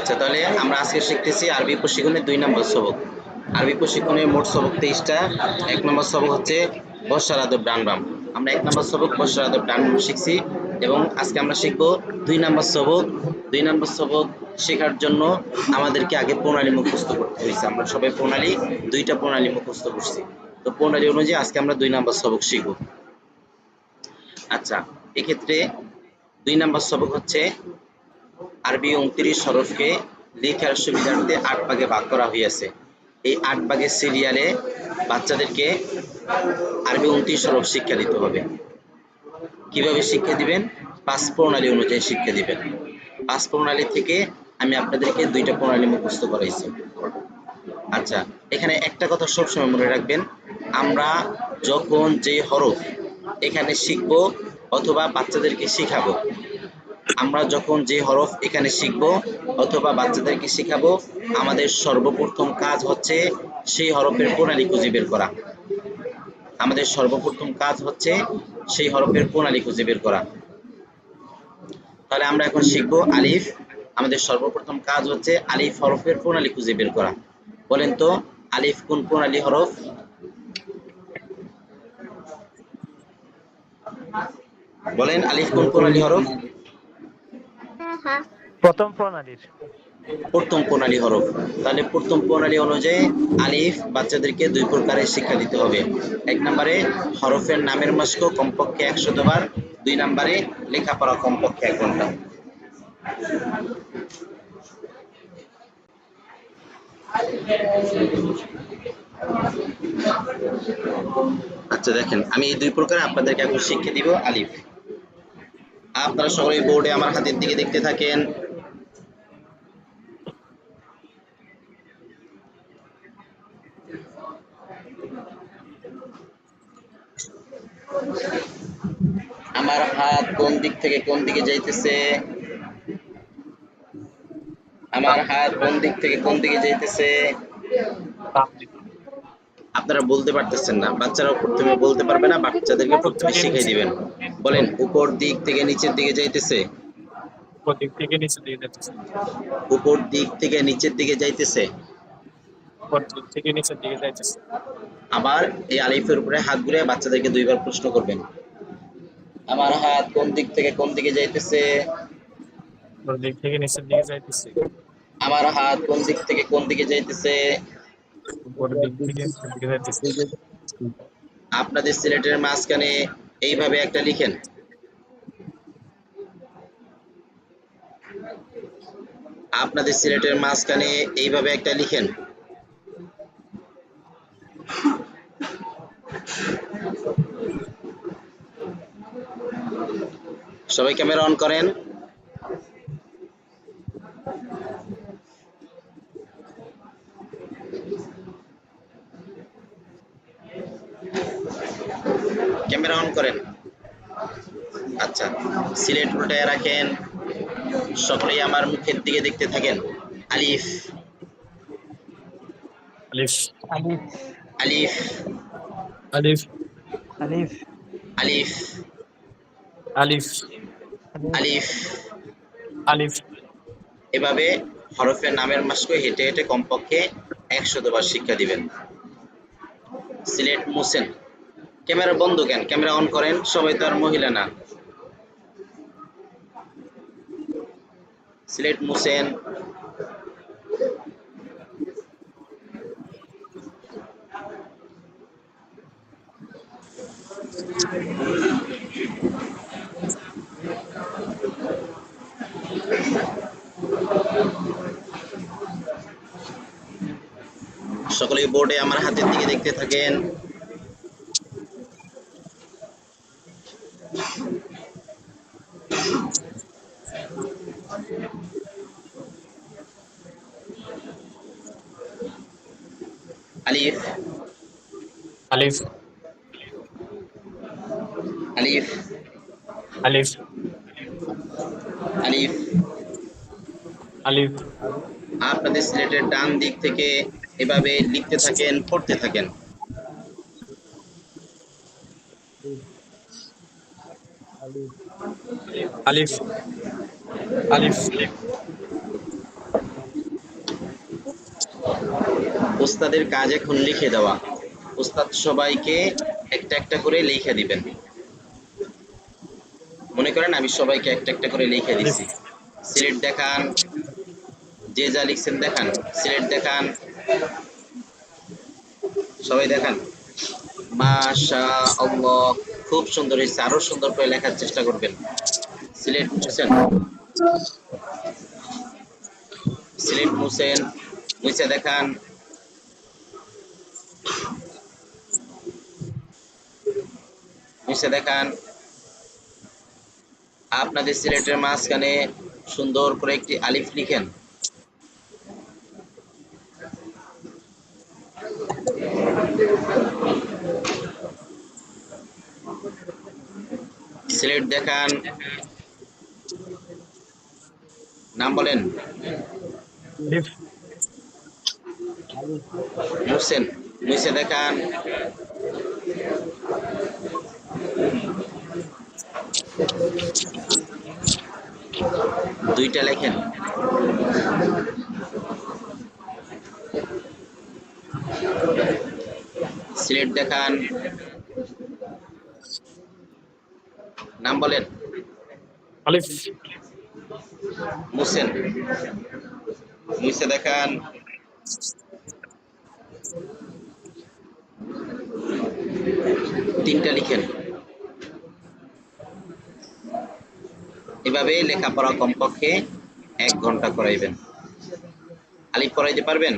আচ্ছা, তাহলে আমরা আজকে শিখতেছি আরবি প্রশিক্ষণের 2 নম্বর সবক। আরবি প্রশিক্ষণের মোট সবক 23টা। 1 নম্বর সবক হচ্ছে বর্ষার আদব ডানবাম। আমরা 1 নম্বর সবক বর্ষার আদব ডানবাম শিখছি এবং আজকে আমরা শিখব 2 নম্বর সবক। 2 নম্বর সবক শেখার জন্য আমাদেরকে আগে প্রণালী মুখস্থ করতে হয়েছে। আমরা সবাই প্রণালী 2টা প্রণালী মুখস্থ করছি। তো প্রণালী অনুযায়ী আজকে আমরা 2 নম্বর সবক শিখব। আচ্ছা, এক্ষেত্রে 2 নম্বর সবক হচ্ছে আরবি 29 হরফকে লেখার সুবিধার্থে 8 ভাগে ভাগ করা হয়েছে। এই 8 ভাগের সিরিয়ালে বাচ্চাদেরকে আরবি 29 হরফ শিক্ষা দিতে হবে। কিভাবে শিক্ষা দিবেন? 5 প্রণালী অনুযায়ী শিক্ষা দিবেন। 5 প্রণালী থেকে আমি আপনাদেরকে 2টা প্রণালী মুখস্থ করাইছি। আচ্ছা, এখানে একটা কথা সবসময় মনে রাখবেন, আমরা যখন যে হরফ এখানে শিখব অথবা বাচ্চাদেরকে শিখাবো, আমরা যখন যে হরফ এখানে শিখব অথবা বাচ্চাদেরকে শিখাবো, আমাদের সর্বপ্রথম কাজ হচ্ছে সেই হরফের প্রণালী খুঁজে বের করা। আমাদের সর্বপ্রথম কাজ হচ্ছে সেই হরফের প্রণালী খুঁজে বের করা। তাহলে আমরা এখন শিখব আলিফ। আমাদের সর্বপ্রথম কাজ হচ্ছে আলিফ হরফের প্রণালী খুঁজে বের করা। বলেন তো, আলিফ কোন প্রণালী হরফ? বলেন, আলিফ কোন প্রণালী হরফ? প্রথম প্রণালীর প্রথম প্রণালী হরফ। তাহলে প্রথম প্রণালী অনুযায়ী আলিফ বাচ্চাদেরকে 2 প্রকারের শিক্ষা দিতে হবে। 1 নম্বরে হরফের নামের মস্ক কমপক্ষে 100 বার, 2 নম্বরে লেখাপড়া কমপক্ষে 1 ঘন্টা। আচ্ছা দেখেন, আমি এই 2 প্রকারে আপনাদেরকে এখন শিক্ষা দিব আলিফ। আপনারা সবাই বোর্ডে আমার হাতের দিকে দেখতে থাকেন। আমার হাত কোন দিক থেকে কোন দিকে যাইতেছে? আমার হাত কোন দিক থেকে কোন দিকে যাইতেছে? আপনারা বলতে পারতেছেন না, বাচ্চারাও প্রথমে বলতে পারবে না, বাচ্চাদেরকে প্রথমে শিখাই দিবেন। বলেন, উপর দিক থেকে নিচের দিকে যাইতেছে। উপর দিক থেকে নিচের দিকে যাইতেছে। উপর দিক থেকে নিচের দিকে যাইতেছে। উপর দিক থেকে নিচের দিকে যাইতেছে। আবার এই আলিফের উপরে হাত ঘুরিয়ে বাচ্চাদেরকে 2 বার প্রশ্ন করবেন। আমার হাত কোন দিক থেকে কোন দিকে যাইতেছে? উপর দিক থেকে নিচের দিকে যাইতেছে। আমার হাত কোন দিক থেকে কোন দিকে যাইতেছে? উপর দিক থেকে নিচের দিকে যাইতেছে। আপনাদের সিলেটের মাঝখানে এইভাবে একটা লিখেন। আপনাদের সিলেটের মাঝখানে এইভাবে একটা লিখেন। সবাই ক্যামেরা অন করেন। ক্যামেরা অন করেন। আচ্ছা, সিলেট উল্টায় রাখেন। সকলেই আমার মুখের দিকে দেখতে থাকেন। আলিফ, আলিফ, আলিফ, আলিফ, আলিফ, আলিফ, আলিফ, আলিফ। আলিফ। এভাবে হরফের নামের মাস্ক হেঁটে হেঁটে কমপক্ষে 100 বার শিক্ষা দিবেন। সিলেট মুছেন। ক্যামেরা বন্ধ কেন? ক্যামেরা অন করেন। সবাই তো আর মহিলা না। সিলেট মুছেন। সকলেই বোর্ডে আমার হাতের দিকে দেখতে থাকেন। আলিফ, আলিফ, আলিফ, আলিফ, আলিফ। আলিফ। আপনাদের সিলেটের ডান দিক থেকে এভাবে লিখতে থাকেন, পড়তে থাকেন। আলিফ, আলিফ, উস্তাদের কাজ এখন লিখে দেওয়া। উস্তাদ সবাইকে একটা একটা করে লিখে দিবেন। মনে করেন আমি সবাইকে একটা একটা করে লিখে আলিফ দিছি। সিলেট দেখান, যে যা লিখছেন দেখান। সিলেট দেখান, সবাই দেখান। মাশাআল্লাহ, খুব সুন্দর হয়েছে, আরো সুন্দর করে লেখার চেষ্টা করবেন। সিলেট মুছেন, সিলেট মুছেন, মুছে দেখান। মুছে দেখান। আপনাদের সিলেটের মাঝখানে সুন্দর করে একটি আলিফ লিখেন। সিলেট দেখান, নাম বলেন। আলিফ মুছেন, মুছে দেখান। দুইটা লেখেন। সিলেট দেখান, নাম বলেন। আলিফ মুছেন, মুছে দেখান। তিনটা লিখেন। এভাবে লেখাপড়া কমপক্ষে 1 ঘন্টা করাইবেন। আলিফ পড়াইতে পারবেন?